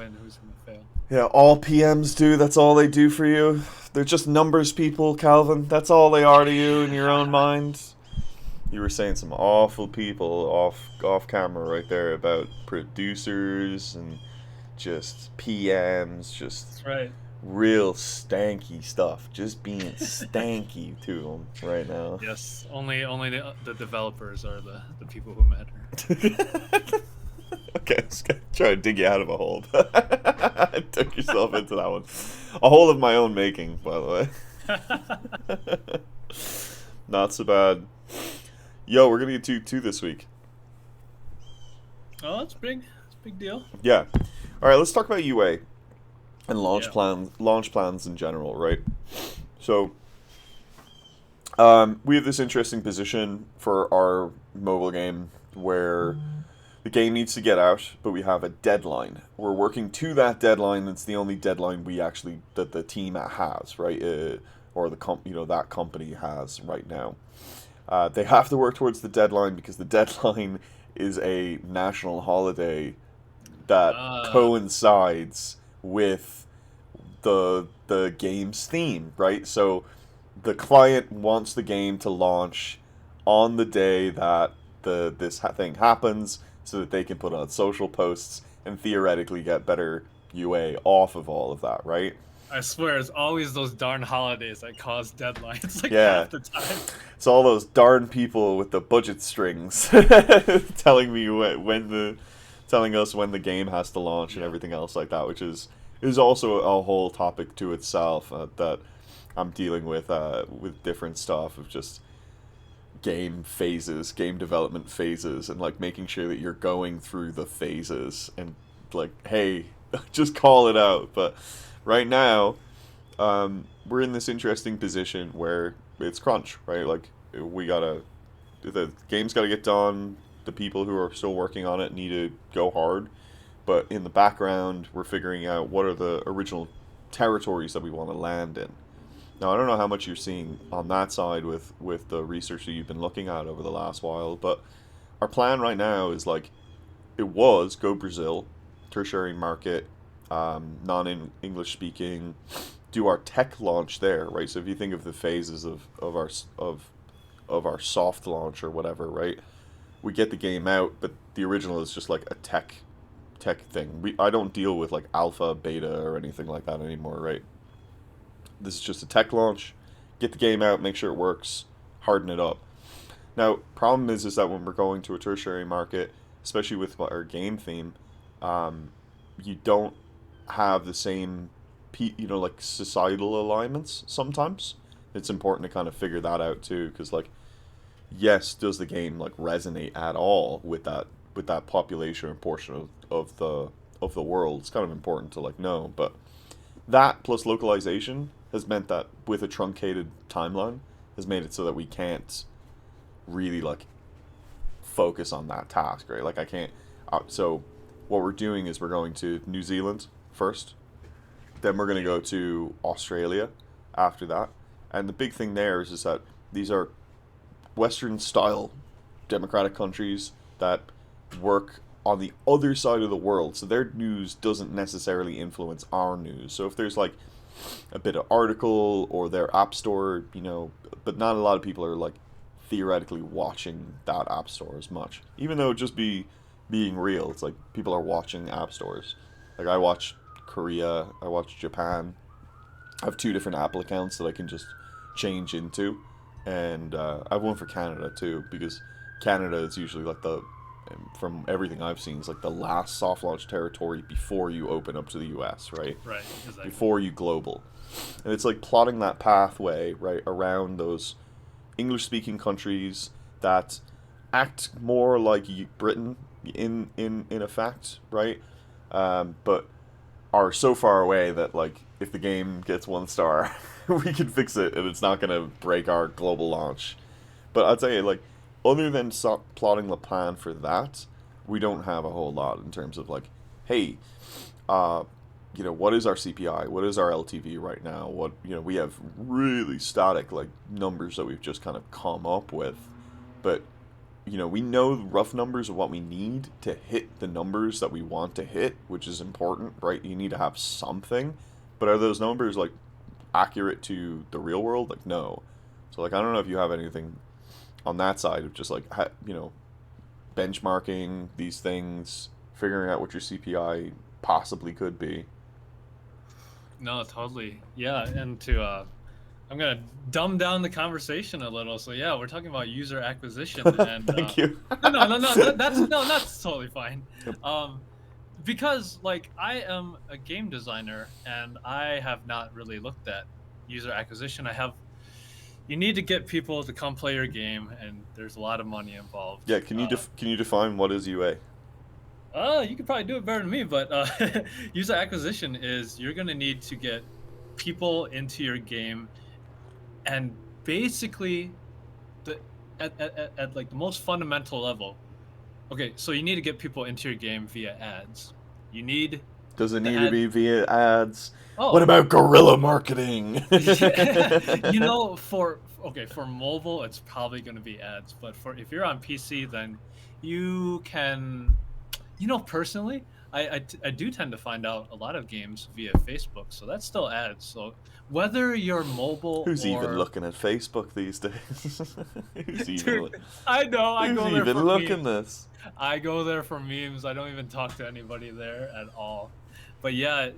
win, who's gonna fail. Yeah, all PMs do. That's all they do for you. They're just numbers people, Calvin. That's all they are to you in your own mind. You were saying some awful people off camera right there about producers and just PMs, just That's right. real stanky stuff. Just being stanky to them right now. Yes, only the developers are the people who matter. Okay, let's try to dig you out of a hole. I took yourself into that one. A hole of my own making, by the way. Not so bad. Yo, we're gonna get to two this week. Oh, that's big. That's a big deal. Yeah. All right, let's talk about UA and Yeah. launch plans in general, right? So, we have this interesting position for our mobile game where the game needs to get out, but we have a deadline. We're working to that deadline. It's the only deadline we actually that the team has, right? Or that company has right now. They have to work towards the deadline because the deadline is a national holiday that Uh, coincides with the game's theme, right? So the client wants the game to launch on the day that this thing happens, so that they can put on social posts and theoretically get better UA off of all of that, right? I swear, it's always those darn holidays that cause deadlines, like Yeah, half the time. it's all those darn people with the budget strings telling me telling us when the game has to launch and Yeah. everything else like that, which is also a whole topic to itself that I'm dealing with different stuff of just game phases, game development phases, and like making sure that you're going through the phases and like, hey, just call it out. But right now, we're in this interesting position where it's crunch, right? Like the game's gotta get done. The people who are still working on it need to go hard, but in the background, we're figuring out what are the original territories that we want to land in. Now, I don't know how much you're seeing on that side with the research that you've been looking at over the last while, but our plan right now is like it was go Brazil, tertiary market, non-English speaking, do our tech launch there, right? So if you think of the phases of our soft launch or whatever, right? We get the game out, but the original is just like a tech thing. I don't deal with like alpha, beta, or anything like that anymore, right? This is just a tech launch. Get the game out, make sure it works, harden it up. Now, problem is that when we're going to a tertiary market, especially with our game theme, um, you don't have the same, like societal alignments sometimes. It's important to kind of figure that out too, because like, yes, does the game like resonate at all with that population or portion of the world? It's kind of important to like know, but that plus localization has meant that with a truncated timeline has made it so that we can't really like focus on that task, right? Like I can't. So what we're doing is we're going to New Zealand first, then we're going to go to Australia after that, and the big thing there is that these are Western style democratic countries that work on the other side of the world, so their news doesn't necessarily influence our news. So if there's like a bit of article or their app store, but not a lot of people are like theoretically watching that app store as much. Even though just being real, it's like people are watching app stores. Like I watch Korea, I watch Japan. I have two different Apple accounts that I can just change into, and I have one for Canada too because Canada is usually like from everything I've seen, is like the last soft launch territory before you open up to the US, right? Right. Exactly. Before you global. And it's like plotting that pathway, right, around those English speaking countries that act more like Britain in effect, right? But are so far away that like if the game gets 1 star, we can fix it and it's not gonna break our global launch. But I'd say like other than plotting the plan for that, we don't have a whole lot in terms of like, hey, uh, what is our CPI? What is our LTV right now? What we have really static like numbers that we've just kind of come up with, but we know rough numbers of what we need to hit the numbers that we want to hit, which is important, right? You need to have something, but are those numbers like accurate to the real world? Like, no. So like, I don't know if you have anything on that side of just like, benchmarking these things, figuring out what your CPI possibly could be. No, totally. Yeah, and I'm gonna dumb down the conversation a little. So yeah, we're talking about user acquisition, and Thank you. that's totally fine. Because like I am a game designer, and I have not really looked at user acquisition. You need to get people to come play your game, and there's a lot of money involved. Yeah, can you define what is UA? You could probably do it better than me, but user acquisition is you're gonna need to get people into your game, and basically, the at like the most fundamental level. Okay, so you need to get people into your game via ads. You need Does it the need to ad. be via ads? What Oh, about guerrilla marketing? you know, for mobile, it's probably gonna be ads, but for if you're on PC, then you can. Personally, I do tend to find out a lot of games via Facebook, so that's still ads. So whether you're mobile Who's or even looking at Facebook these days? Who's even, Dude, I know I who's go there even for looking memes. this? I go there for memes. I don't even talk to anybody there at all. But yeah,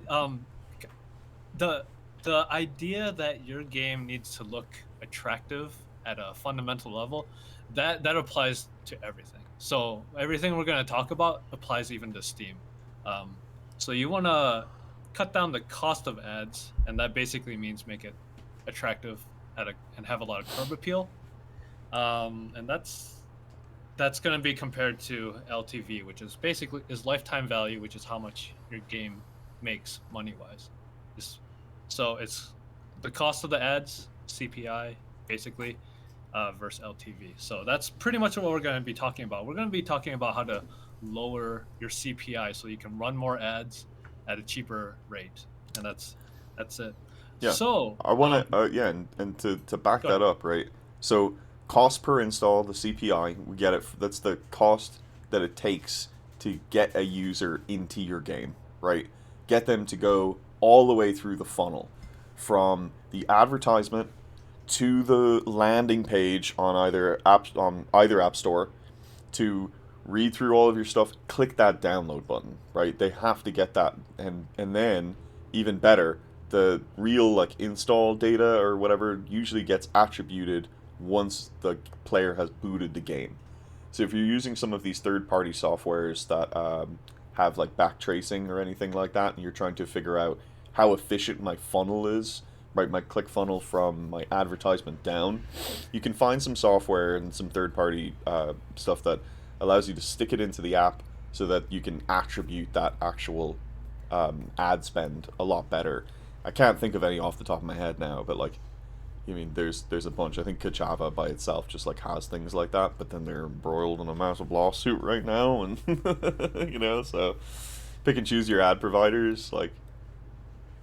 the the idea that your game needs to look attractive at a fundamental level, that applies to everything. So everything we're going to talk about applies even to Steam. Um, so you want to cut down the cost of ads, and that basically means make it attractive and have a lot of curb appeal. And that's going to be compared to LTV, which is basically is lifetime value, which is how much your game makes money wise. So it's the cost of the ads, CPI, basically, versus LTV. So that's pretty much what we're going to be talking about. We're going to be talking about how to lower your CPI so you can run more ads at a cheaper rate, and that's it. Yeah. So I want to, and to back that up, right? So cost per install, the CPI, we get it. That's the cost that it takes to get a user into your game, right? Get them to go all the way through the funnel, from the advertisement to the landing page on either app store, to read through all of your stuff, click that download button, right? They have to get that, and then even better, the real like install data or whatever usually gets attributed once the player has booted the game. So if you're using some of these third-party softwares that have like backtracing or anything like that, and you're trying to figure out how efficient my funnel is, right, my click funnel from my advertisement down, you can find some software and some third-party stuff that allows you to stick it into the app so that you can attribute that actual ad spend a lot better. I can't think of any off the top of my head now, but like, I mean, there's a bunch. I think Kachava by itself just like has things like that, but then they're embroiled in a massive lawsuit right now, and so pick and choose your ad providers. Like,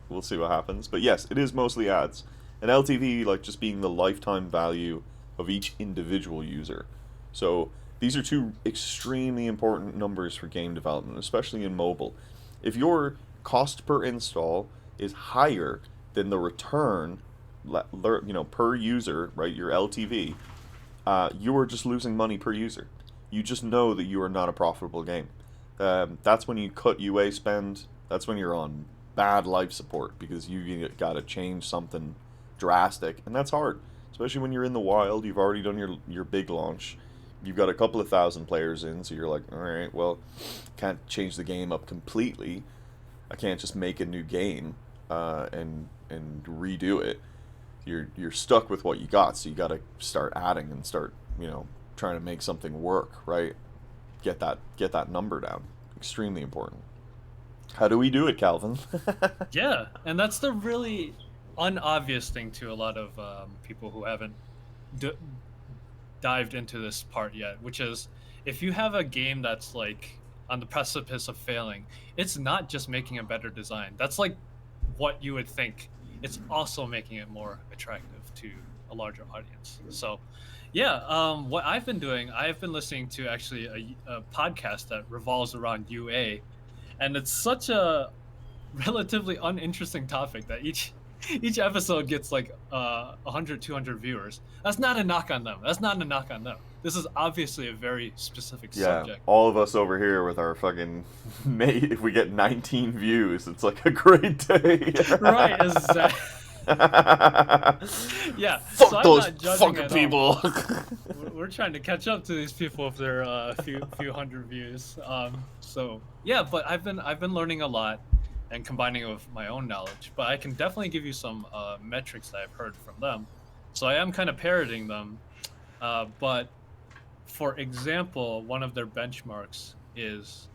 we'll see what happens. But yes, it is mostly ads, and LTV like just being the lifetime value of each individual user. So these are two extremely important numbers for game development, especially in mobile. If your cost per install is higher than the return, per user, right, your LTV, you are just losing money per user. You just know that you are not a profitable game. That's when you cut UA spend. That's when you're on bad life support, because you got to change something drastic, and that's hard, especially when you're in the wild. You've already done your big launch. You've got a couple of thousand players in, so you're like, all right, well, can't change the game up completely. I can't just make a new game and redo it. You're stuck with what you got, so you got to start adding and start trying to make something work, right? Get that number down. Extremely important. How do we do it, Calvin? Yeah, and that's the really unobvious thing to a lot of people who haven't dived into this part yet, which is if you have a game that's like on the precipice of failing, it's not just making a better design. That's like what you would think. It's also making it more attractive to a larger audience. So, yeah, what I've been doing, I've been listening to actually a podcast that revolves around UA, and it's such a relatively uninteresting topic that each episode gets like 100 200 viewers. That's not a knock on them. That's not a knock on them. This is obviously a very specific Yeah, subject. all of us over here with our fucking mate. If we get 19 views, it's like a great day. Right, exactly. Yeah, so Fuck I'm those not judging fucking at all. people. We're trying to catch up to these people with their few hundred views. So yeah, but I've been learning a lot and combining it with my own knowledge. But I can definitely give you some metrics that I've heard from them. So I am kind of parroting them. But for example, one of their benchmarks is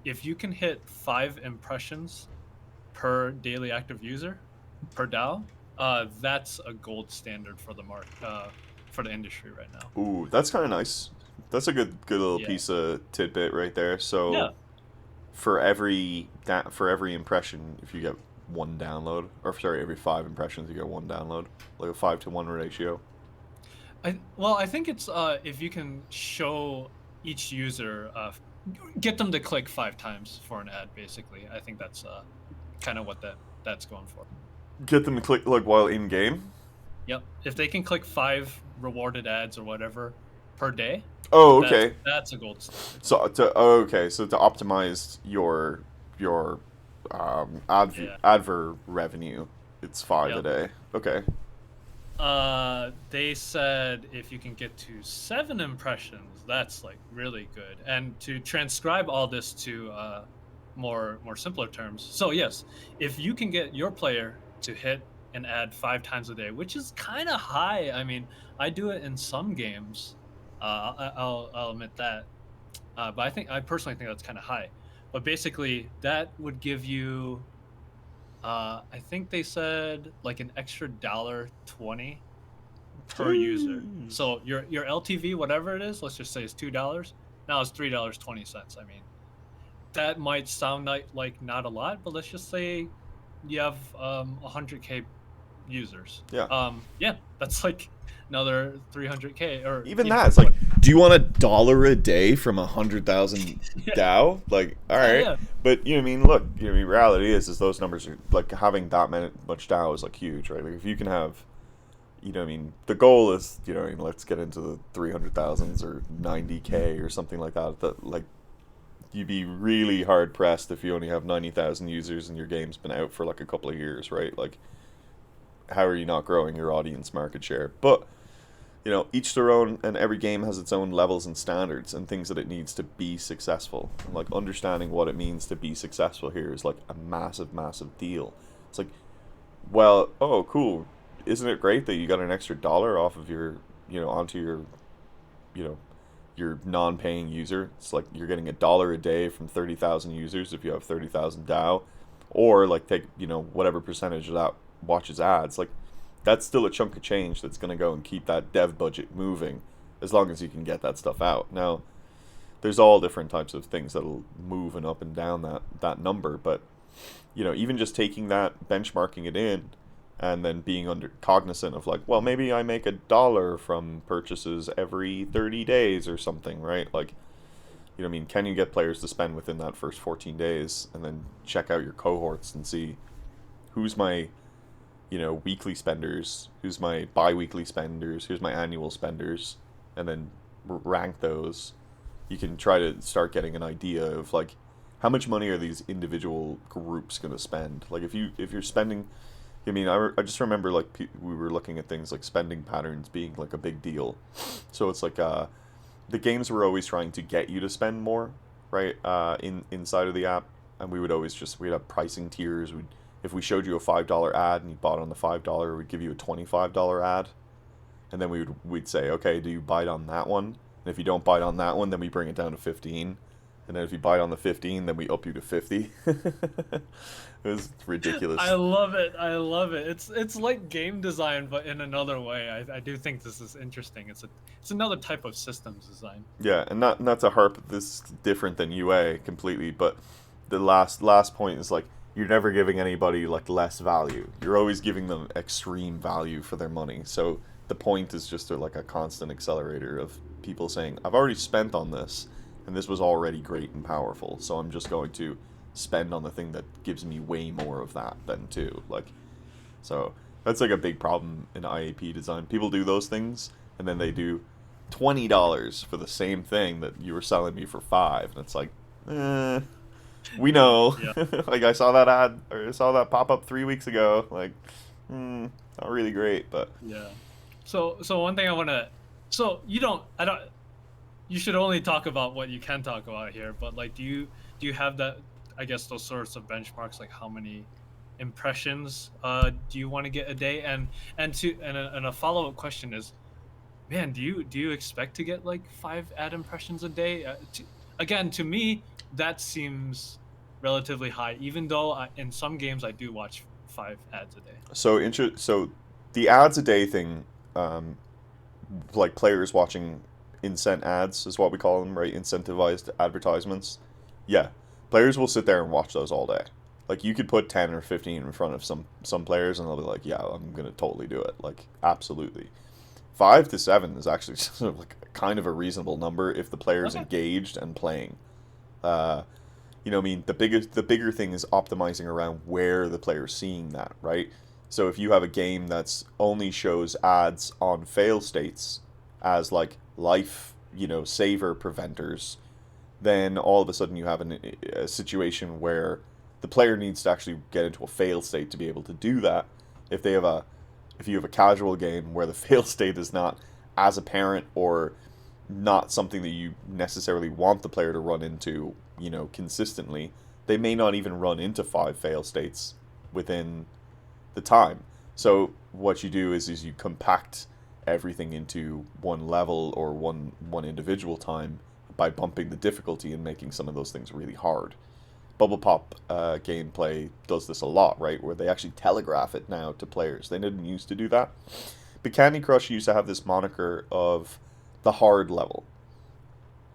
if you can hit 5 impressions per daily active user per DAO, that's a gold standard for the for the industry right now. Ooh, that's kind of nice. That's a good little Yeah. piece of tidbit right there. Yeah. So for every impression, if you get one download, or sorry, every 5 impressions you get one download, like a 5-to-1 ratio. I think it's if you can show each user get them to click 5 times for an ad. Basically, I think that's kind of what that's going for. Get them to click like while in game. Yep. If they can click 5 rewarded ads or whatever per day, Oh, that's okay. that's a gold standard. So to optimize your Yeah. adver revenue, it's 5 a Yep. day. Okay. They said if you can get to 7 impressions, that's like really good. And to transcribe all this to more simpler terms. So yes, if you can get your player to hit an ad 5 times a day, which is kind of high. I mean, I do it in some games. I'll admit that. But I personally think that's kind of high. But basically, that would give you I think they said like an extra $1.20 per user. Jeez. So your LTV, whatever it is, let's just say it's $2. Now it's $3.20. I mean, that might sound like not a lot, but let's just say you have 100K users. Yeah. Yeah, that's like another 300K or Even that, it's like, what- do you want $1 a day from 100,000 Yeah. DAO? Like, all right, Yeah. but you know, what I mean, look, you know, what I mean, reality is those numbers are like having that much DAO is like huge, right? Like, if you can have, you know, what I mean, the goal is, you know, what I mean, let's get into the 300,000s or 90K or something like that. That like, you'd be really hard pressed if you only have 90,000 users and your game's been out for like a couple of years, right? Like, how are you not growing your audience market share? But you know, each their own, and every game has its own levels and standards and things that it needs to be successful. And like understanding what it means to be successful here is like a massive, massive deal. It's like, well, oh, cool. Isn't it great that you got an extra dollar off of your, you know, onto your, you know, your non-paying user? It's like you're getting $1 a day from 30,000 users if you have 30,000 DAO, or like take, you know, whatever percentage of that watches ads. Like, that's still a chunk of change that's going to go and keep that dev budget moving as long as you can get that stuff out. Now, there's all different types of things that'll move and up and down that number, but you know, even just taking that, benchmarking it in, and then being under cognizant of like, well, maybe I make $1 from purchases every 30 days or something, right? Like, you know what I mean? Can you get players to spend within that first 14 days and then check out your cohorts and see who's my, you know, weekly spenders, who's my bi-weekly spenders, who's my annual spenders, and then rank those. You can try to start getting an idea of like how much money are these individual groups going to spend. Like if you're spending, I mean, I just remember like we were looking at things like spending patterns being like a big deal. So it's like the games were always trying to get you to spend more, right? Inside of the app, and we would always we'd have pricing tiers. If we showed you a $5 ad and you bought on the $5, we'd give you a $25 ad, and then we'd say, okay, do you bite on that one? And if you don't bite on that one, then we bring it down to 15. And then if you bite on the 15, then we up you to 50. It was ridiculous. I love it. I love it. It's like game design, but in another way. I do think this is interesting. It's another type of systems design. Yeah, and not to harp, this is different than UA completely, but the last point is like, you're never giving anybody like less value. You're always giving them extreme value for their money. So the point is just like a constant accelerator of people saying, I've already spent on this, and this was already great and powerful, so I'm just going to spend on the thing that gives me way more of that then too. Like, so that's like a big problem in IAP design. People do those things, and then they do $20 for the same thing that you were selling me for $5, and it's like, we know. Yeah. Like, I saw that ad, or I saw that pop up 3 weeks ago. Like, not really great, but Yeah. So one thing I want to, so you don't, I don't, you should only talk about what you can talk about here. But like, do you have that? I guess those sorts of benchmarks, like how many impressions do you want to get a day? And a follow up question is, man, do you expect to get like 5 ad impressions a day? Again, to me, that seems relatively high. Even though in some games I do watch 5 ads a day. so the ads a day thing, like players watching incent ads is what we call them, right? Incentivized advertisements. Yeah, players will sit there and watch those all day. Like, you could put 10 or 15 in front of some players, and they'll be like, yeah, I'm gonna totally do it. Like, absolutely. 5 to 7 is actually sort of like kind of a reasonable number if the player's Okay. engaged and playing. Uh, I mean, the bigger thing is optimizing around where the player's seeing that, right? So if you have a game that's only shows ads on fail states as like life, saver preventers, then all of a sudden you have a situation where the player needs to actually get into a fail state to be able to do that. If they have a if you have a casual game where the fail state is not as apparent, or not something that you necessarily want the player to run into, consistently, they may not even run into 5 fail states within the time. So what you do is you compact everything into one level or one individual time by bumping the difficulty and making some of those things really hard. Bubble Pop gameplay does this a lot, right? Where they actually telegraph it now to players. They didn't used to do that. But Candy Crush used to have this moniker of the hard level.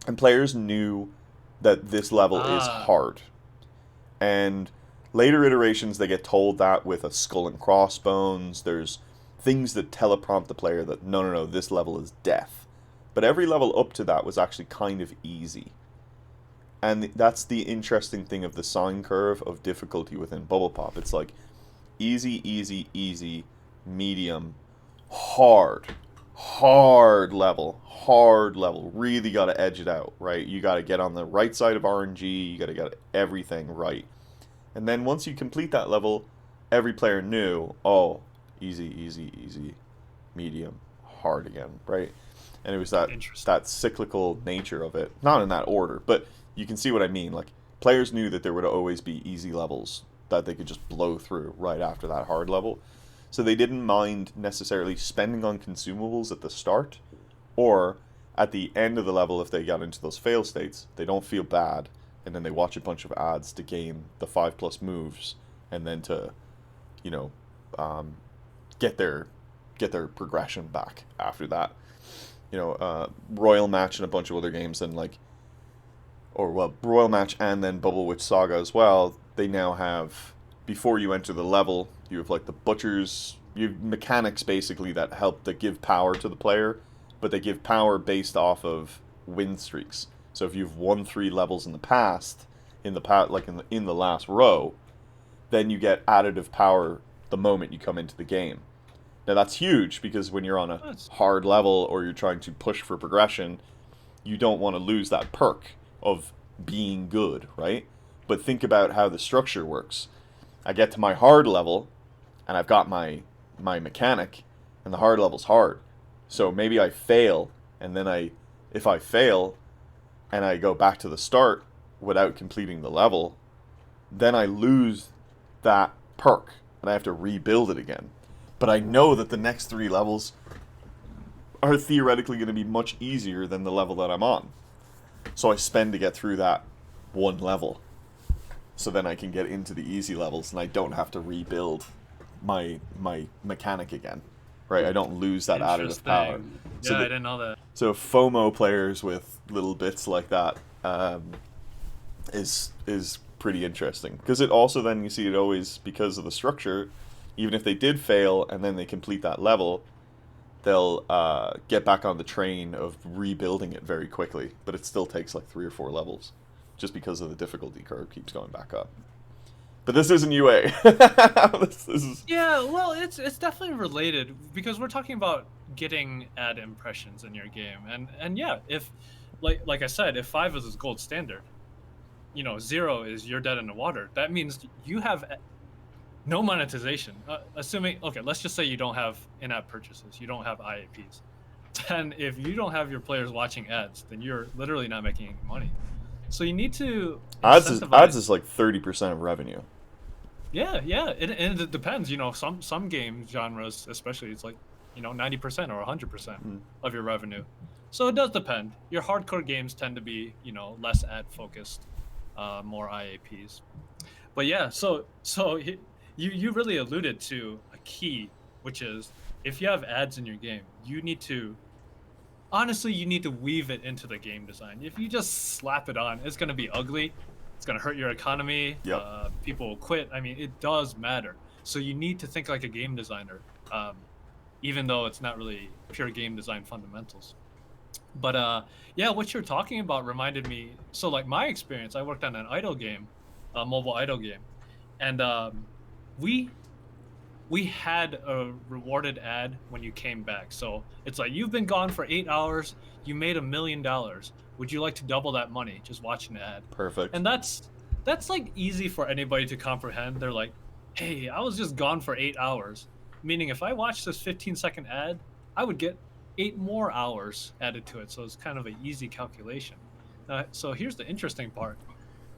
And players knew that this level is Ah, hard. And later iterations, they get told that with a skull and crossbones. There's things that teleprompt the player that, no, no, no, this level is death. But every level up to that was actually kind of easy. And that's the interesting thing of the sine curve of difficulty within Bubble Pop. It's like easy, easy, easy, medium, hard, hard level. Really got to edge it out, right? You got to get on the right side of RNG. You got to get everything right. And then once you complete that level, every player knew, oh, easy, easy, easy, medium, hard again, right? And it was interesting. that cyclical nature of it, not in that order, but you can see what I mean. Like, players knew that there would always be easy levels that they could just blow through right after that hard level. So they didn't mind necessarily spending on consumables at the start, or at the end of the level if they got into those fail states. They don't feel bad, and then they watch a bunch of ads to gain the 5+ moves, and then to, you know, um, get their progression back after that. Royal Match and a bunch of other games, and like, or well, Royal Match and then Bubble Witch Saga as well. They now have, before you enter the level, you have like the butchers, you have mechanics basically that give power to the player, but they give power based off of win streaks. So if you've won 3 levels in the past, like in the last row, then you get additive power the moment you come into the game. Now that's huge because when you're on a That's hard level or you're trying to push for progression, you don't want to lose that perk of being good, right? But think about how the structure works. I get to my hard level and I've got my mechanic, and the hard level's hard. So maybe I fail, and then if I fail and I go back to the start without completing the level, then I lose that perk and I have to rebuild it again. But I know that the next 3 levels are theoretically going to be much easier than the level that I'm on. So I spend to get through that one level. So then I can get into the easy levels and I don't have to rebuild my mechanic again. Right? I don't lose that additive power. interesting. So Yeah, I the, didn't know that. so FOMO players with little bits like that is pretty interesting, because it also, then you see it always, because of the structure, even if they did fail and then they complete that level, they'll get back on the train of rebuilding it very quickly, but it still takes like 3 or 4 levels, just because of the difficulty curve keeps going back up. But this isn't UA. this is Yeah, well, it's definitely related because we're talking about getting ad impressions in your game, and yeah, if like I said, if 5 is gold standard, 0 is you're dead in the water. That means you have no monetization. Assuming, okay, let's just say you don't have in-app purchases, you don't have IAPs. Then if you don't have your players watching ads, then you're literally not making any money. So you need to ads is like 30% of revenue. Yeah, and it depends. Some game genres, especially, it's like 90% or 100% of your revenue. So it does depend. Your hardcore games tend to be less ad focused, more IAPs. But yeah, so you really alluded to a key, which is if you have ads in your game, you need to weave it into the game design. If you just slap it on, it's gonna be ugly. It's gonna hurt your economy. Yep. People will quit. I mean, it does matter. So you need to think like a game designer, even though it's not really pure game design fundamentals. But yeah, what you're talking about reminded me. So like my experience, I worked on an idle game, a mobile idle game, and we had a rewarded ad when you came back. So it's like, you've been gone for 8 hours, you made $1 million. Would you like to double that money just watching the ad? Perfect. And that's like easy for anybody to comprehend. They're like, hey, I was just gone for 8 hours. Meaning if I watch this 15-second ad, I would get 8 more hours added to it. So it's kind of an easy calculation. So here's the interesting part.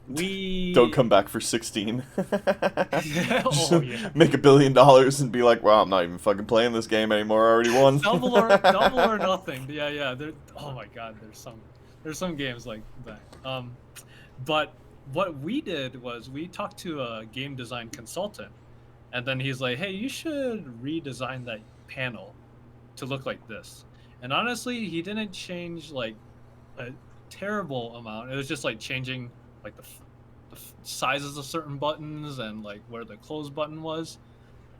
We don't come back for 16. Oh, yeah. Make $1 billion and be like, well, I'm not even fucking playing this game anymore. I already won. double or nothing. Yeah. Oh my God, there's some games like that. But what we did was we talked to a game design consultant, and then he's like, hey, you should redesign that panel to look like this. And honestly, he didn't change like a terrible amount. It was just like changing like the sizes of certain buttons and like where the close button was,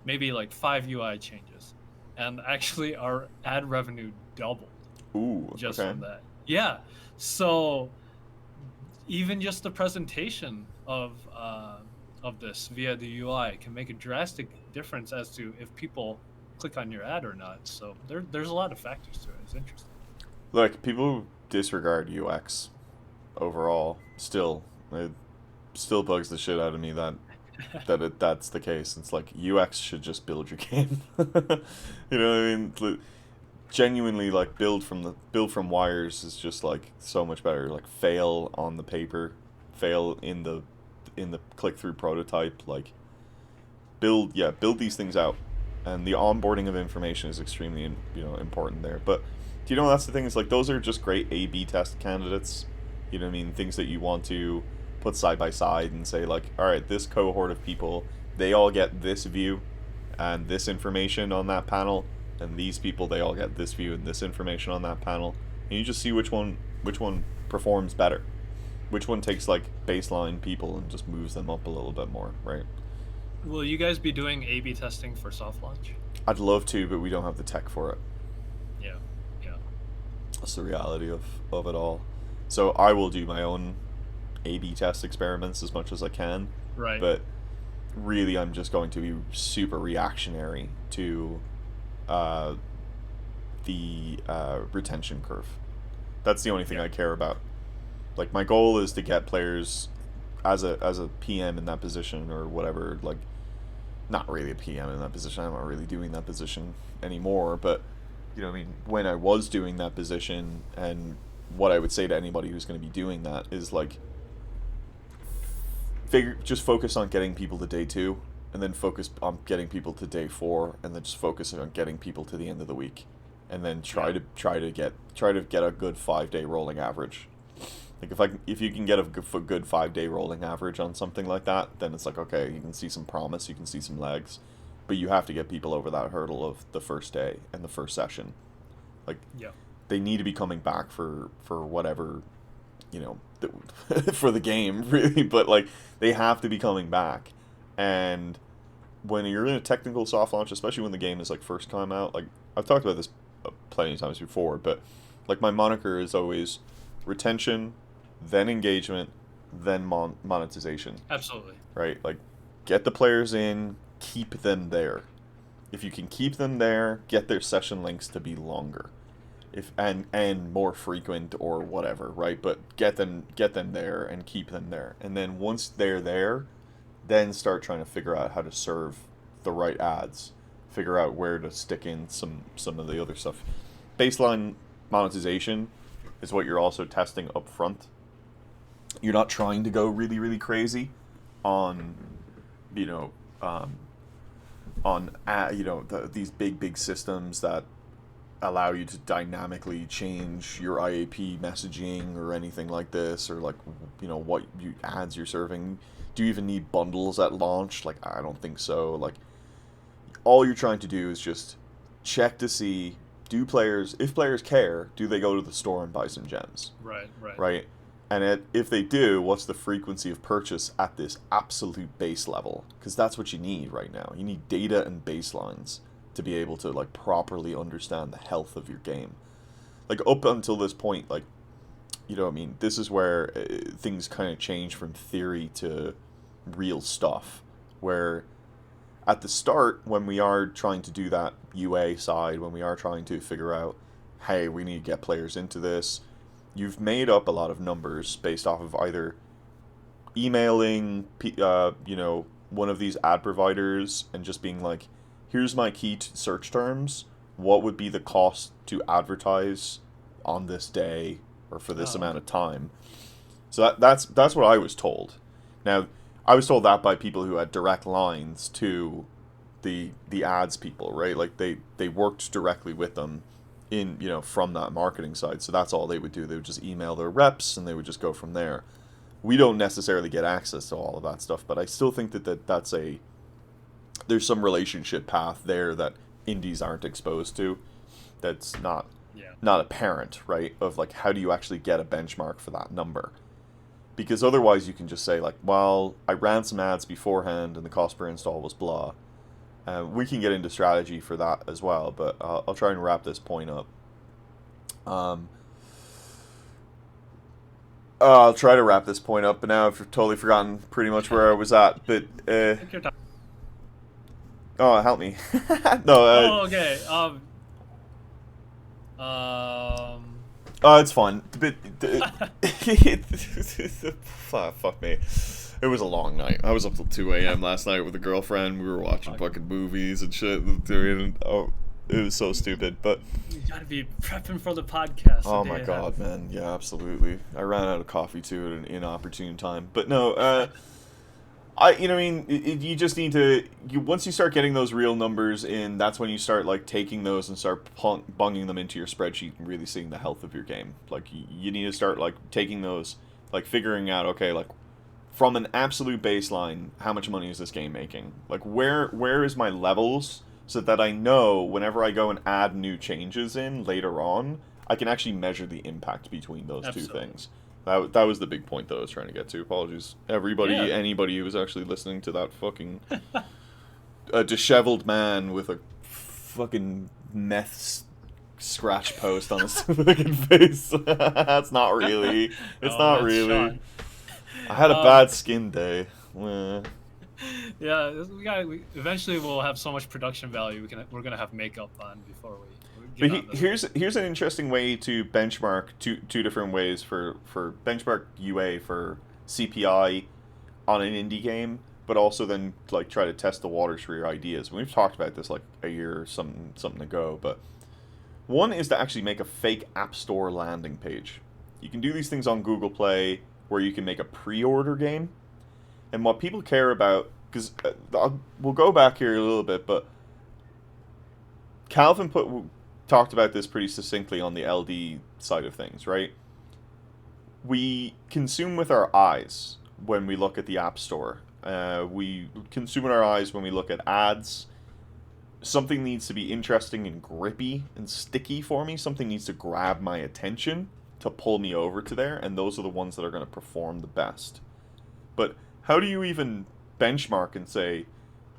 maybe like 5 UI changes, and actually our ad revenue doubled. Ooh, just okay. from that. Yeah, so even just the presentation of this via the UI can make a drastic difference as to if people click on your ad or not. So there's a lot of factors to it. It's interesting. Look, people disregard UX overall. Still, it still bugs the shit out of me that's the case. It's like UX should just build your game. You know what I mean? Genuinely, like build from wires is just like so much better. Like fail on the paper, fail in the click-through prototype. Like build these things out, and the onboarding of information is extremely important there. But that's the thing, is like those are just great A/B test candidates. You know what I mean? Things that you want to put side by side and say like, all right, this cohort of people, they all get this view and this information on that panel, and these people, they all get this view and this information on that panel, and you just see which one performs better, which one takes like baseline people and just moves them up a little bit more, right? Will you guys be doing A/B testing for soft launch? I'd love to, but we don't have the tech for it. Yeah. That's the reality of it all. So I will do my own A/B test experiments as much as I can. Right. But really, I'm just going to be super reactionary to the retention curve. That's the only thing I care about. Like, my goal is to get players as a PM in that position or whatever. Like, not really a PM in that position. I'm not really doing that position anymore. But when I was doing that position, and what I would say to anybody who's going to be doing that is like, just focus on getting people to day 2, and then focus on getting people to day 4, and then just focus on getting people to the end of the week, and then try to get a good 5-day rolling average. Like if you can get a good 5-day rolling average on something like that, then it's like, okay, you can see some promise, you can see some legs, but you have to get people over that hurdle of the first day and the first session. Like, they need to be coming back for whatever, for the game, really, but like they have to be coming back. And when you're in a technical soft launch, especially when the game is like first come out, like I've talked about this plenty of times before, but like my moniker is always retention, then engagement, then monetization, Absolutely. right? Like, get the players in, keep them there. If you can keep them there, get their session lengths to be longer, if and more frequent or whatever, right? But get them there and keep them there, and then once they're there, then start trying to figure out how to serve the right ads, figure out where to stick in some of the other stuff. Baseline monetization is what you're also testing up front. You're not trying to go really, really crazy on, you know, these big systems that allow you to dynamically change your IAP messaging or anything like this, or like, you know, what ads you're serving. Do you even need bundles at launch? Like, I don't think so. Like, all you're trying to do is just check to see, if players care, do they go to the store and buy some gems? Right. Right? And if they do, what's the frequency of purchase at this absolute base level? Because that's what you need right now. You need data and baselines to be able to, like, properly understand the health of your game. Like, up until this point, like, you know what I mean? This is where things kind of change from theory to real stuff. Where at the start, when we are trying to do that UA side, when we are trying to figure out, hey, we need to get players into this, you've made up a lot of numbers based off of either emailing, one of these ad providers and just being like, here's my key search terms. What would be the cost to advertise on this day or for this amount of time? So that's what I was told. Now, I was told that by people who had direct lines to the ads people, right? Like they worked directly with them in, from that marketing side. So that's all they would do. They would just email their reps and they would just go from there. We don't necessarily get access to all of that stuff, but I still think that's there's some relationship path there that indies aren't exposed to. That's not apparent, right? Of like, how do you actually get a benchmark for that number? Because otherwise you can just say like, well, I ran some ads beforehand and the cost per install was blah. We can get into strategy for that as well, but I'll try and wrap this point up. I'll try to wrap this point up, but now I've totally forgotten pretty much where I was at. But Take your time. Oh, help me. No. Okay. It's fun, but fuck me. It was a long night. I was up till 2 a.m. last night with a girlfriend. We were watching fucking movies and shit. It was so stupid, but you gotta be prepping for the podcast. Oh my god, man. Yeah, absolutely. I ran out of coffee too at an inopportune time. But no, you just need to. Once you start getting those real numbers in, that's when you start like taking those and start bunging them into your spreadsheet and really seeing the health of your game. Like you need to start like taking those, like figuring out, okay, like from an absolute baseline, how much money is this game making? Like where is my levels, so that I know whenever I go and add new changes in later on, I can actually measure the impact between those two things. That was the big point that I was trying to get to. Apologies, anybody who was actually listening to that fucking a disheveled man with a fucking meth scratch post on his fucking face. That's not really. It's not really. Sean. I had a bad skin day. Yeah, eventually we'll have so much production value we're gonna have makeup on before we. But here's an interesting way to benchmark two different ways for benchmark UA for CPI on an indie game, but also then like try to test the waters for your ideas. We've talked about this like a year or something ago, but one is to actually make a fake App Store landing page. You can do these things on Google Play where you can make a pre-order game, and what people care about, because we'll go back here a little bit, but Calvin talked about this pretty succinctly on the LD side of things, right? We consume with our eyes when we look at the App Store. We consume with our eyes when we look at ads. Something needs to be interesting and grippy and sticky for me. Something needs to grab my attention to pull me over to there, and those are the ones that are going to perform the best. But how do you even benchmark and say,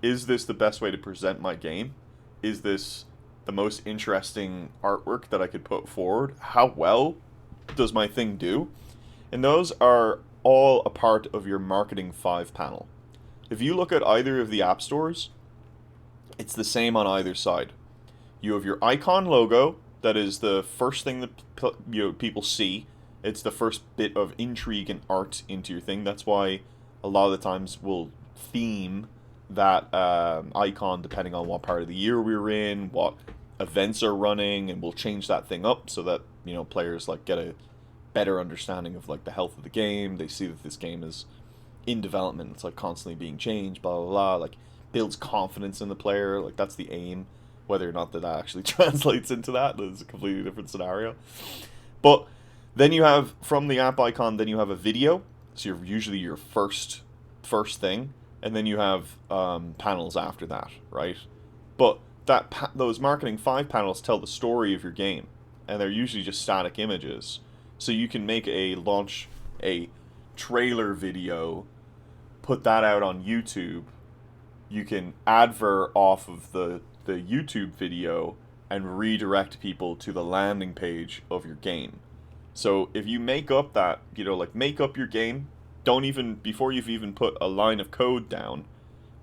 is this the best way to present my game? Is this the most interesting artwork that I could put forward. How well does my thing do? And those are all a part of your Marketing 5 panel. If you look at either of the app stores, it's the same on either side. You have your icon logo, that is the first thing that people see. It's the first bit of intrigue and art into your thing. That's why a lot of the times we'll theme that icon depending on what part of the year we're in, what events are running, and we'll change that thing up so that players like get a better understanding of like the health of the game. They see that this game is in development. It's like constantly being changed, blah blah blah. Like builds confidence in the player. Like that's the aim. Whether or not that actually translates into that is a completely different scenario. But then you have, from the app icon, then you have a video. So you're usually your first thing. And then you have panels after that, right? But those Marketing 5 panels tell the story of your game. And they're usually just static images. So you can make a trailer video, put that out on YouTube. You can advert off of the YouTube video and redirect people to the landing page of your game. So if you make up that, make up your game, before you've even put a line of code down,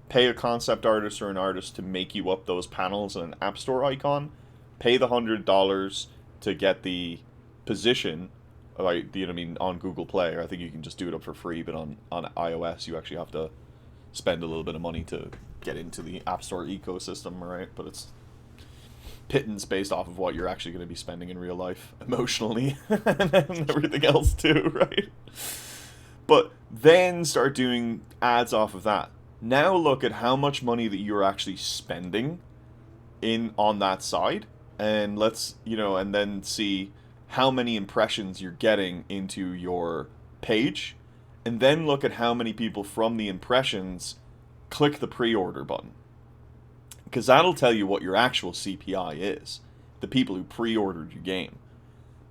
pay a concept artist or an artist to make you up those panels and an app store icon, pay the $100 to get the position, like, on Google Play. Or I think you can just do it up for free, but on iOS you actually have to spend a little bit of money to get into the App Store ecosystem, right? But it's pittance based off of what you're actually going to be spending in real life, emotionally, and everything else too, right? But then start doing ads off of that. Now look at how much money that you're actually spending on that side, and and then see how many impressions you're getting into your page, and then look at how many people from the impressions click the pre-order button. Because that'll tell you what your actual CPI is, the people who pre-ordered your game.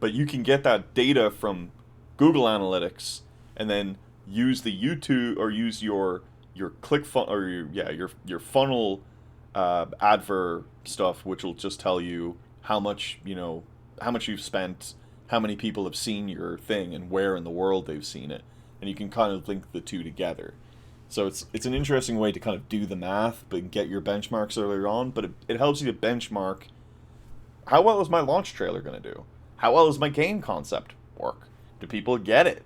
But you can get that data from Google Analytics and then use the YouTube, or use your click or your funnel advert stuff, which will just tell you how much you've spent, how many people have seen your thing, and where in the world they've seen it, and you can kind of link the two together. So it's an interesting way to kind of do the math, but get your benchmarks earlier on. But it helps you to benchmark, how well is my launch trailer going to do? How well is my game concept work? Do people get it?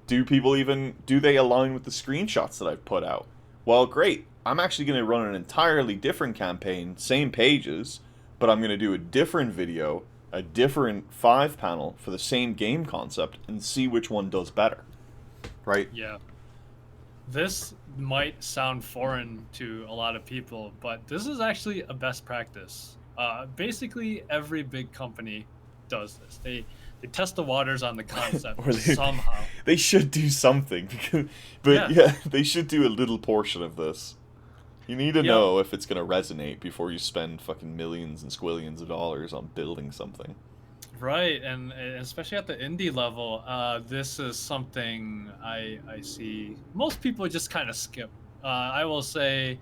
Do they align with the screenshots that I've put out? Well, great. I'm actually going to run an entirely different campaign, same pages, but I'm going to do a different video, a different 5 panel for the same game concept, and see which one does better. Right? Yeah. This might sound foreign to a lot of people, but this is actually a best practice. Basically, every big company does this. They test the waters on the concept somehow. They should do something, but yeah, they should do a little portion of this. You need to know if it's going to resonate before you spend fucking millions and squillions of dollars on building something. Right, and especially at the indie level, this is something I see most people just kind of skip. I will say,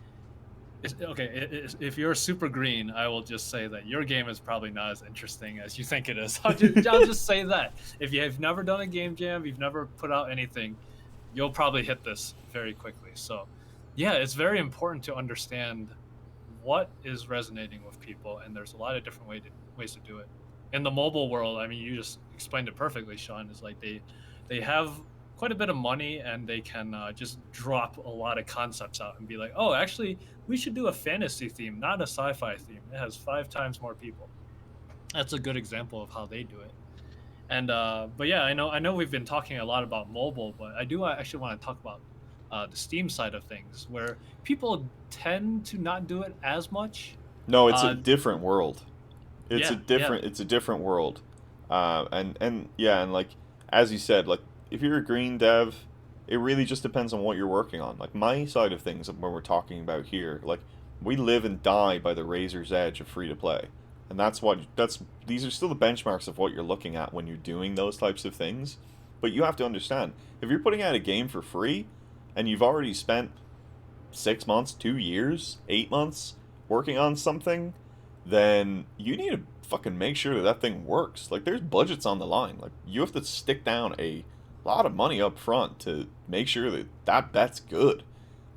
if you're super green, I will just say that your game is probably not as interesting as you think it is. I'll just say that. If you've never done a game jam, you've never put out anything, you'll probably hit this very quickly. So, yeah, it's very important to understand what is resonating with people, and there's a lot of different ways to do it. In the mobile world, I mean, you just explained it perfectly, Sean. Is like they have quite a bit of money, and they can just drop a lot of concepts out and be like, oh, actually, we should do a fantasy theme, not a sci-fi theme. It has 5 times more people. That's a good example of how they do it. And but yeah, I know we've been talking a lot about mobile, but I do actually want to talk about the Steam side of things, where people tend to not do it as much. No, it's a different world. It's a different world, and like as you said, like if you're a green dev, it really just depends on what you're working on. Like my side of things, when we're talking about here, like we live and die by the razor's edge of free to play, and these are still the benchmarks of what you're looking at when you're doing those types of things. But you have to understand, if you're putting out a game for free, and you've already spent 6 months, 2 years, 8 months working on something, then you need to fucking make sure that that thing works. Like, there's budgets on the line. Like, you have to stick down a lot of money up front to make sure that that bet's good.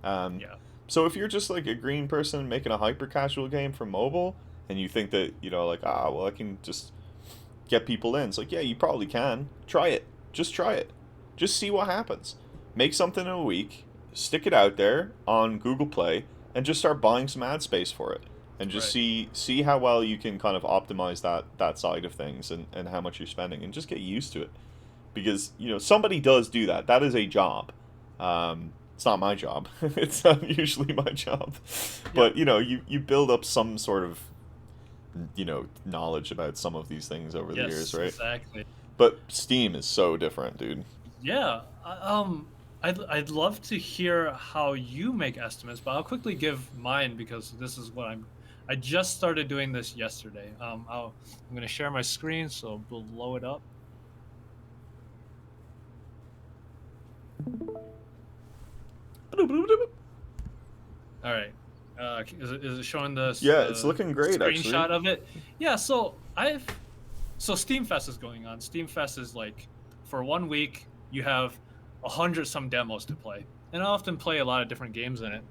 Um, Yeah. so if you're just like a green person making a hyper casual game for mobile, and you think that, like, well, I can just get people in. It's like, yeah, you probably can. Try it. Just try it. Just see what happens. Make something in a week, stick it out there on Google Play, and just start buying some ad space for it. And just Right. see how well you can kind of optimize that side of things, and how much you're spending, and just get used to it. Because, somebody does do that. That is a job. It's not my job. It's not usually my job. Yep. But, you build up some sort of, knowledge about some of these things over the years, Yes, right? exactly. But Steam is so different, dude. Yeah. I'd love to hear how you make estimates, but I'll quickly give mine because this is what I just started doing this yesterday. I'm gonna share my screen, so we'll blow it up. All right. Is it showing Yeah, it's looking great, actually. screenshot of it? Yeah. So Steam Fest is going on. Steam Fest is like for 1 week you have 100 some demos to play, and I often play a lot of different games in it,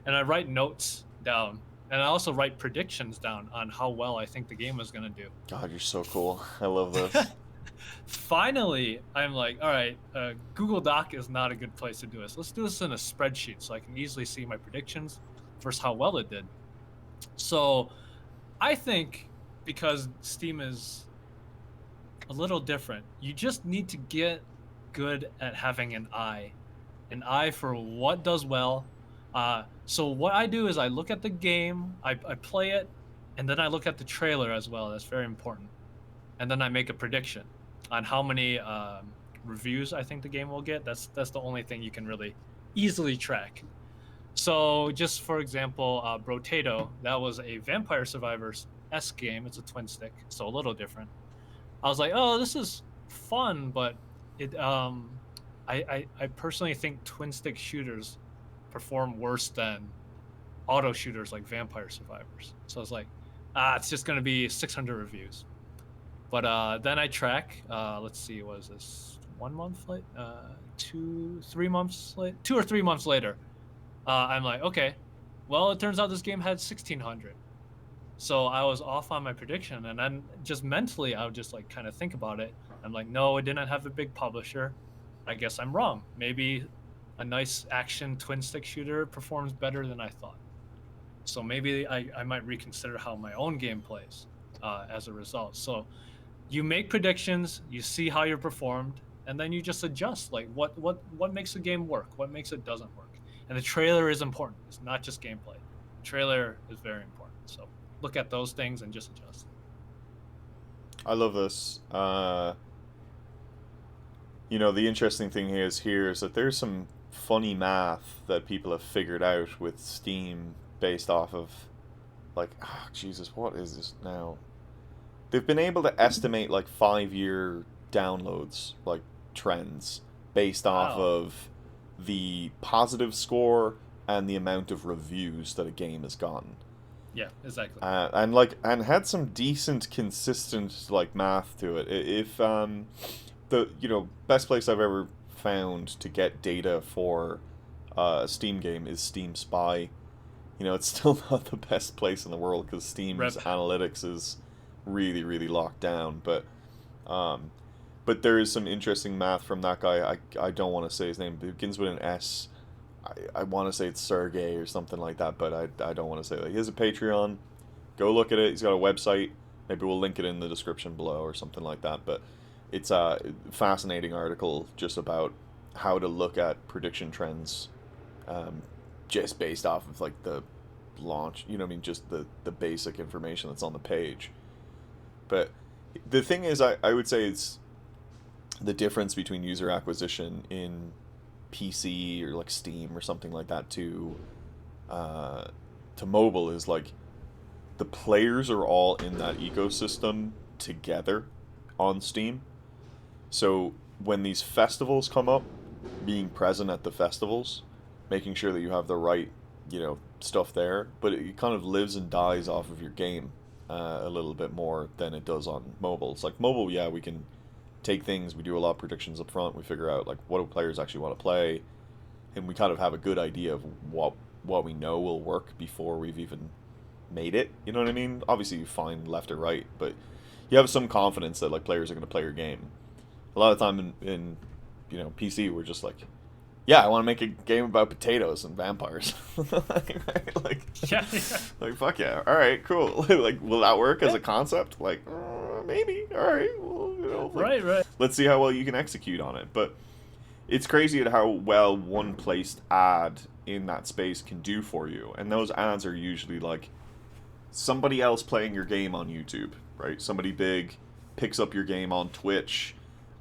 and I write notes down, and I also write predictions down on how well I think the game is gonna do. God, you're so cool. I love this. Finally, I'm like, all right, Google Doc is not a good place to do this. Let's do this in a spreadsheet so I can easily see my predictions versus how well it did. So I think because Steam is a little different, you just need to get good at having an eye for what does well. So what I do is I look at the game, I play it, and then I look at the trailer as well. That's very important. And then I make a prediction on how many reviews I think the game will get. That's the only thing you can really easily track. So just for example, Brotato, that was a Vampire Survivors S game. It's a twin stick, so a little different. I was like, oh, this is fun, but it I personally think twin stick shooters perform worse than auto shooters like Vampire Survivors. So I was like, it's just gonna be 600 reviews. But then I track. Let's see, what is this? 1 month late? 2, 3 months late? 2 or 3 months later, I'm like, okay. Well, it turns out this game had 1,600. So I was off on my prediction, and then just mentally, I would just like kind of think about it. I'm like, no, it didn't have a big publisher. I guess I'm wrong. Maybe a nice action twin stick shooter performs better than I thought. So maybe I might reconsider how my own game plays as a result. So you make predictions, you see how you're performed, and then you just adjust. Like what makes a game work, what makes it doesn't work. And the trailer is important. It's not just gameplay. Trailer is very important. So look at those things and just adjust. I love this. The interesting thing is that there's some funny math that people have figured out with Steam based off of, like, Jesus, what is this now? They've been able to estimate like 5-year downloads, like trends, based off Wow. of the positive score and the amount of reviews that a game has gotten. Yeah, exactly. And had some decent, consistent like math to it. If the best place I've ever found to get data for a Steam game is Steam Spy. It's still not the best place in the world because Steam's Rep. analytics is really, really locked down. But there is some interesting math from that guy. I don't want to say his name. It begins with an S. I want to say it's Sergey or something like that, but I don't want to say that. He has a Patreon. Go look at it. He's got a website. Maybe we'll link it in the description below or something like that. But it's a fascinating article just about how to look at prediction trends, just based off of like the launch. Just the basic information that's on the page. But the thing is, I would say it's the difference between user acquisition in PC or like Steam or something like that to mobile is like the players are all in that ecosystem together on Steam. So when these festivals come up, being present at the festivals, making sure that you have the right, stuff there, but it kind of lives and dies off of your game. a little bit more than it does on mobile. It's like mobile, yeah, we can take things, we do a lot of predictions up front, we figure out like what do players actually want to play, and we kind of have a good idea of what we know will work before we've even made it. You know what I mean? Obviously, you find left or right, but you have some confidence that like players are going to play your game. A lot of time in PC, we're just like, yeah, I want to make a game about potatoes and vampires. like, Yeah, like fuck yeah, all right, cool. Like, will that work as a concept? Like, maybe. All right, well, like, right. let's see how well you can execute on it. But it's crazy at how well one placed ad in that space can do for you, and those ads are usually like somebody else playing your game on YouTube, right? Somebody big picks up your game on Twitch.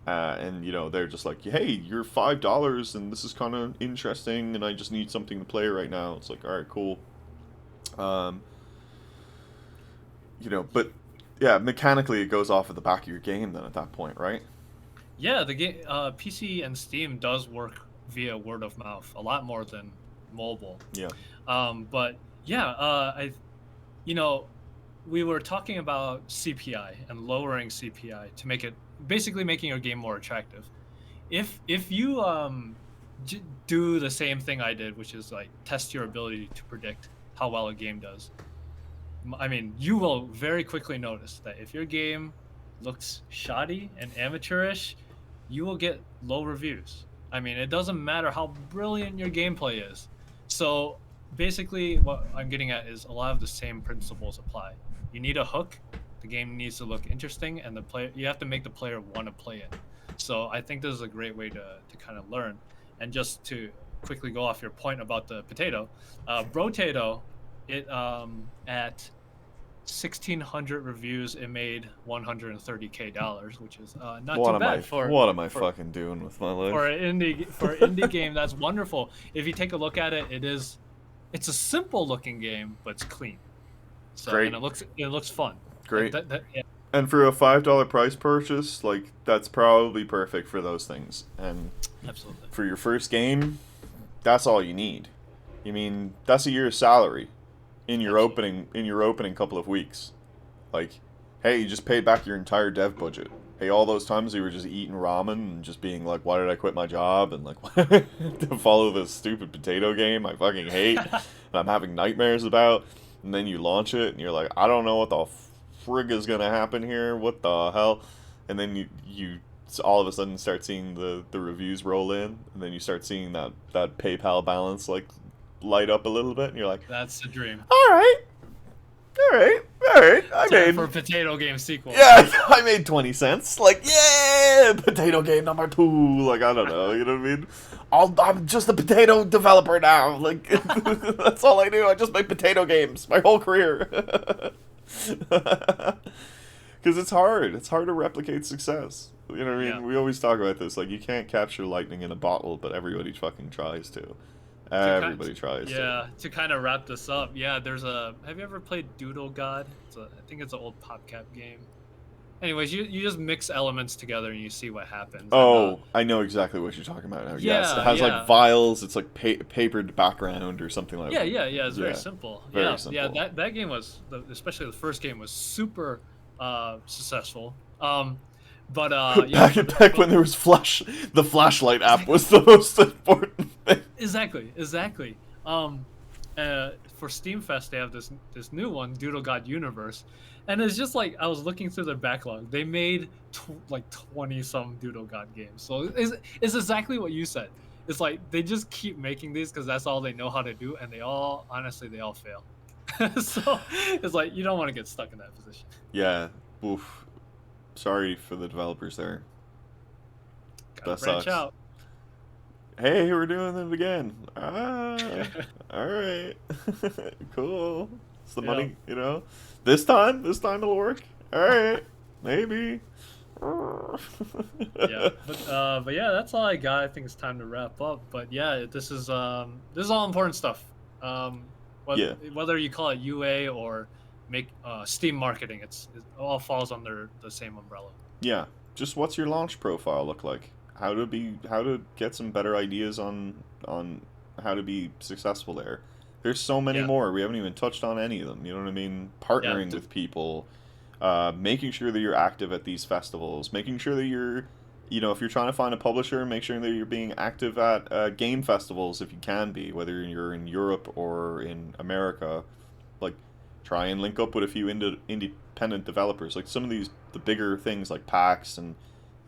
And they're just like, hey, you're $5 and this is kind of interesting and I just need something to play right now. It's like, all right, cool. But yeah, mechanically it goes off of the back of your game then at that point, right? Yeah, the game, PC and Steam does work via word of mouth a lot more than mobile. Yeah. But yeah, we were talking about CPI and lowering CPI to make it basically making your game more attractive. If you do the same thing I did, which is like test your ability to predict how well a game does, I mean, you will very quickly notice that if your game looks shoddy and amateurish, you will get low reviews. I mean, it doesn't matter how brilliant your gameplay is. So basically what I'm getting at is a lot of the same principles apply. You need a hook, the game needs to look interesting, and you have to make the player want to play it. So I think this is a great way to kind of learn. And just to quickly go off your point about the potato, Brotato, it at 1,600 reviews, it made $130K, which is not too bad what am I fucking doing with my life? For an indie game. That's wonderful. If you take a look at it, it's a simple looking game, but it's clean. So, great. And it looks fun. Great. Yeah. And for a $5 price purchase, like that's probably perfect for those things. And absolutely, for your first game, that's all you need. I mean, that's a year's salary in your opening couple of weeks. Like, hey, you just paid back your entire dev budget. Hey, all those times you were just eating ramen and just being like, why did I quit my job? And like, to follow this stupid potato game I fucking hate and I'm having nightmares about. And then you launch it and you're like, I don't know what the frig is gonna happen here. What the hell? And then you all of a sudden start seeing the reviews roll in, and then you start seeing that PayPal balance like light up a little bit, and you're like, that's the dream. All right. I made for a potato game sequel. Yeah, I made 20 cents. Like, yeah, potato game number 2. Like, I don't know, you know what I mean? I'm just a potato developer now. Like, that's all I do. I just make potato games my whole career. Because it's hard. It's hard to replicate success. You know what I mean? Yeah. We always talk about this. Like, you can't capture lightning in a bottle, but everybody fucking tries to. Everybody tries to. Yeah, to kind of wrap this up. Yeah, have you ever played Doodle God? I think it's an old PopCap game. Anyways, you just mix elements together and you see what happens. Oh, I know exactly what you're talking about now. Yeah, yes, it has like vials. It's like papered background or something like that. Yeah. It's very simple. Very simple. Yeah, that game was, especially the first game, was super successful. But back when there was the flashlight app was the most important thing. Exactly. For Steam Fest, they have this new one, Doodle God Universe, and it's just like I was looking through their backlog. They made like 20 some Doodle God games. So it's exactly what you said. It's like they just keep making these because that's all they know how to do, and they all fail. So it's like you don't want to get stuck in that position. Yeah. Oof. Sorry for the developers there. That sucks. Out. Hey, we're doing it again. All right. Cool. It's the money, you know. This time it'll work. All right, maybe. Yeah, but yeah, that's all I got. I think it's time to wrap up. But yeah, this is all important stuff. Whether you call it UA or make Steam marketing, it all falls under the same umbrella. Yeah, just what's your launch profile look like? How to get some better ideas on how to be successful there, There's so many Yeah. more. We haven't even touched on any of them. You know what I mean? Yeah. Partnering with people, making sure that you're active at these festivals, making sure that you're, you know, if you're trying to find a publisher, make sure that you're being active at game festivals if you can be, whether you're in Europe or in America. Like, try and link up with a few independent developers. Like some of these, the bigger things like PAX and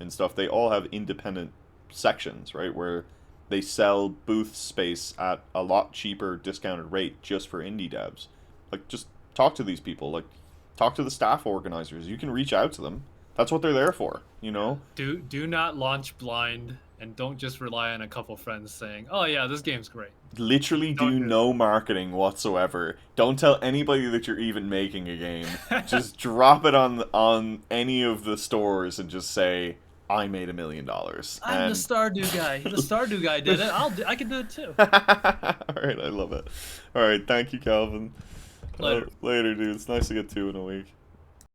stuff, they all have independent sections, right, where they sell booth space at a lot cheaper discounted rate just for indie devs. Like, just talk to these people. Like, talk to the staff organizers. You can reach out to them. That's what they're there for, you know? Do not launch blind, and don't just rely on a couple friends saying, "Oh yeah, this game's great." Literally Don't do do no marketing whatsoever. Don't tell anybody that you're even making a game. Just drop it on any of the stores and just say, I made $1 million. I'm the Stardew guy. The Stardew guy did it. I can do it too. Alright, I love it. Alright, thank you, Calvin. Later. Later, dude. It's nice to get 2 in a week.